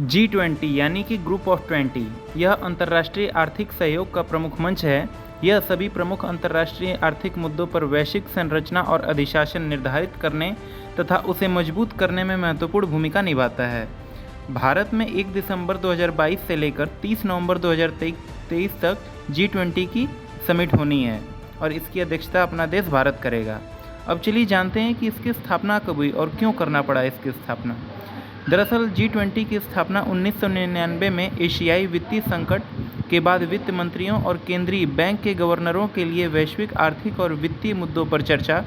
G20 यानी कि group of 20 यह अंतर्राष्ट्रीय आर्थिक सहयोग का प्रमुख मंच है। यह सभी प्रमुख अंतर्राष्ट्रीय आर्थिक मुद्दों पर वैश्विक संरचना और अधिशासन निर्धारित करने तथा उसे मजबूत करने में महत्वपूर्ण भूमिका निभाता है। भारत में 1 दिसंबर 2022 से लेकर 30 नवंबर 2023 तक G20 की समिट होनी है और इसकी अध्यक्षता अपना देश भारत करेगा। अब चलिए जानते हैं कि इसकी स्थापना कब हुई और क्यों करना पड़ा इसकी स्थापना। दरअसल G20 की स्थापना 1999 में एशियाई वित्तीय संकट के बाद वित्त मंत्रियों और केंद्रीय बैंक के गवर्नरों के लिए वैश्विक आर्थिक और वित्तीय मुद्दों पर चर्चा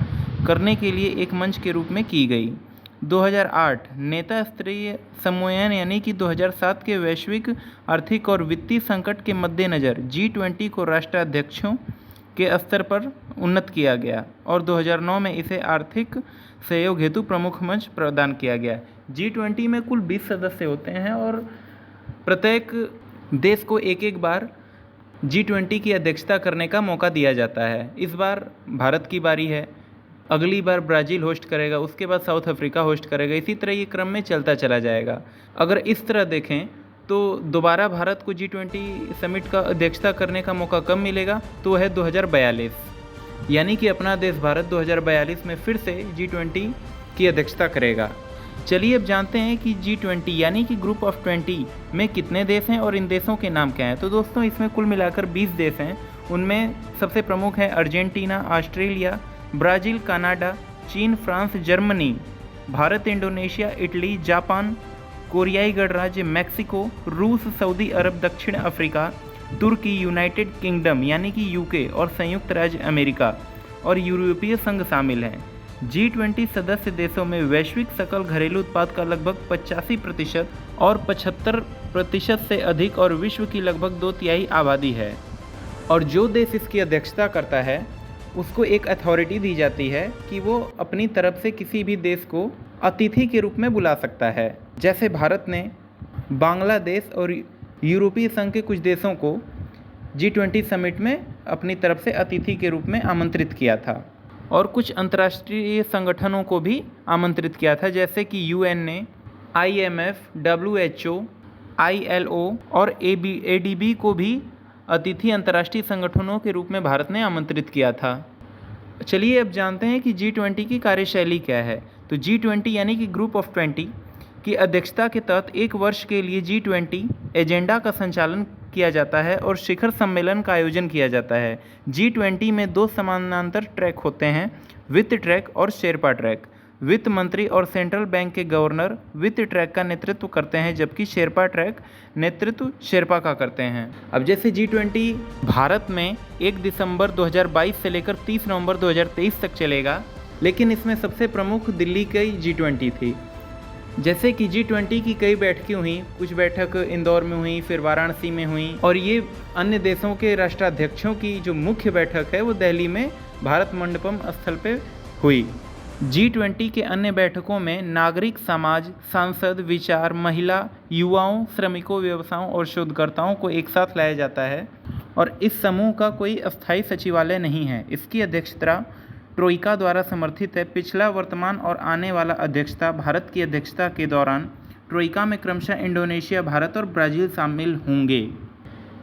करने के लिए एक मंच के रूप में की गई। 2008 नेता स्तरीय सम्मेलन यानी कि 2007 के वैश्विक आर्थिक और वित्तीय संकट के मद्देनज़र G20 को राष्ट्राध्यक्षों के स्तर पर उन्नत किया गया और 2009 में इसे आर्थिक सहयोग हेतु प्रमुख मंच प्रदान किया गया। G20 में कुल 20 सदस्य होते हैं और प्रत्येक देश को एक बार G20 की अध्यक्षता करने का मौका दिया जाता है। इस बार भारत की बारी है, अगली बार ब्राज़ील होस्ट करेगा, उसके बाद साउथ अफ्रीका होस्ट करेगा। इसी तरह ये क्रम में चलता चला जाएगा। अगर इस तरह देखें तो दोबारा भारत को G20 समिट का अध्यक्षता करने का मौका कब मिलेगा, तो वह है 2042, यानी कि अपना देश भारत 2042 में फिर से G20 की अध्यक्षता करेगा। चलिए अब जानते हैं कि G20 यानी कि ग्रुप ऑफ 20 में कितने देश हैं और इन देशों के नाम क्या हैं। तो दोस्तों इसमें कुल मिलाकर 20 देश हैं। उनमें सबसे प्रमुख हैं अर्जेंटीना, ऑस्ट्रेलिया, ब्राज़ील, कनाडा, चीन, France, Germany, Bharat, Indonesia, Italy, Japan, कोरियाई गणराज्य, मैक्सिको, रूस, सऊदी अरब, दक्षिण अफ्रीका, तुर्की, यूनाइटेड किंगडम यानी कि यूके और संयुक्त राज्य अमेरिका और यूरोपीय संघ शामिल हैं। G20 सदस्य देशों में वैश्विक सकल घरेलू उत्पाद का लगभग 85% और 75% से अधिक और विश्व की लगभग 2/3 आबादी है। और जो देश इसकी अध्यक्षता करता है उसको एक अथॉरिटी दी जाती है कि वो अपनी तरफ से किसी भी देश को अतिथि के रूप में बुला सकता है। जैसे भारत ने बांग्लादेश और यूरोपीय संघ के कुछ देशों को G20 समिट में अपनी तरफ से अतिथि के रूप में आमंत्रित किया था और कुछ अंतर्राष्ट्रीय संगठनों को भी आमंत्रित किया था, जैसे कि UN ने, IMF, WHO, ILO और ADB को भी अतिथि अंतर्राष्ट्रीय संगठनों के रूप में भारत ने आमंत्रित किया था। चलिए अब जानते हैं कि G20 की कार्यशैली क्या है। तो G20 यानी कि ग्रुप ऑफ 20 की अध्यक्षता के तहत एक वर्ष के लिए G20 एजेंडा का संचालन किया जाता है और शिखर सम्मेलन का आयोजन किया जाता है। G20 में 2 समानांतर ट्रैक होते हैं, वित्त ट्रैक और शेरपा ट्रैक। वित्त मंत्री और सेंट्रल बैंक के गवर्नर वित्त ट्रैक का नेतृत्व करते हैं, जबकि शेरपा ट्रैक नेतृत्व शेरपा का करते हैं। अब जैसे G20 भारत में 1 दिसंबर 2022 से लेकर 30 नवंबर 2023 तक चलेगा, लेकिन इसमें सबसे प्रमुख दिल्ली की G20 थी। जैसे कि G20 की कई बैठकें हुई, कुछ बैठक इंदौर में हुई, फिर वाराणसी में हुई और ये अन्य देशों के राष्ट्राध्यक्षों की जो मुख्य बैठक है वो दिल्ली में भारत मंडपम स्थल पे हुई। G20 के अन्य बैठकों में नागरिक समाज, सांसद, विचार, महिला, युवाओं, श्रमिकों, व्यवसायों और शोधकर्ताओं को एक साथ लाया जाता है और इस समूह का कोई अस्थायी सचिवालय नहीं है। इसकी अध्यक्षता ट्रोइका द्वारा समर्थित है। पिछला, वर्तमान और आने वाला अध्यक्षता भारत की अध्यक्षता के दौरान ट्रोइका में क्रमशः इंडोनेशिया, भारत और ब्राज़ील शामिल होंगे।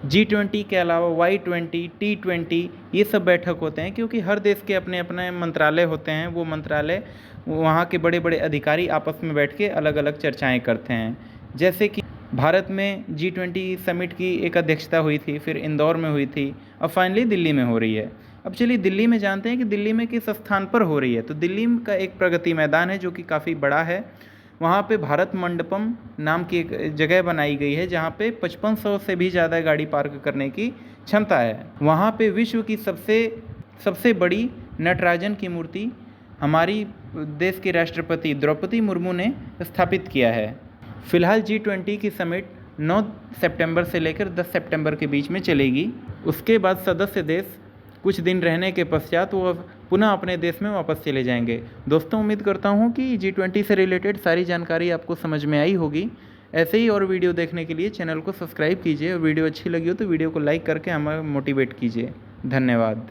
G20 के अलावा Y20, T20 ये सब बैठक होते हैं, क्योंकि हर देश के अपने अपने मंत्रालय होते हैं। वो मंत्रालय वहाँ के बड़े बड़े अधिकारी आपस में बैठ के अलग अलग चर्चाएं करते हैं। जैसे कि भारत में G20 समिट की एक अध्यक्षता हुई थी, फिर इंदौर में हुई थी, अब फाइनली दिल्ली में हो रही है। अब चलिए दिल्ली में जानते हैं कि दिल्ली में किस स्थान पर हो रही है। तो दिल्ली का एक प्रगति मैदान है जो कि काफ़ी बड़ा है। वहाँ पे भारत मंडपम नाम की एक जगह बनाई गई है जहाँ पे 5500 से भी ज़्यादा गाड़ी पार्क करने की क्षमता है। वहाँ पे विश्व की सबसे बड़ी नटराजन की मूर्ति हमारी देश के राष्ट्रपति द्रौपदी मुर्मू ने स्थापित किया है। फिलहाल G20 की समिट 9 सितंबर से लेकर 10 सितंबर के बीच में चलेगी। उसके बाद सदस्य देश कुछ दिन रहने के पश्चात वो पुनः अपने देश में वापस चले जाएंगे। दोस्तों उम्मीद करता हूँ कि G20 से रिलेटेड सारी जानकारी आपको समझ में आई होगी। ऐसे ही और वीडियो देखने के लिए चैनल को सब्सक्राइब कीजिए और वीडियो अच्छी लगी हो तो वीडियो को लाइक करके हमें मोटिवेट कीजिए। धन्यवाद।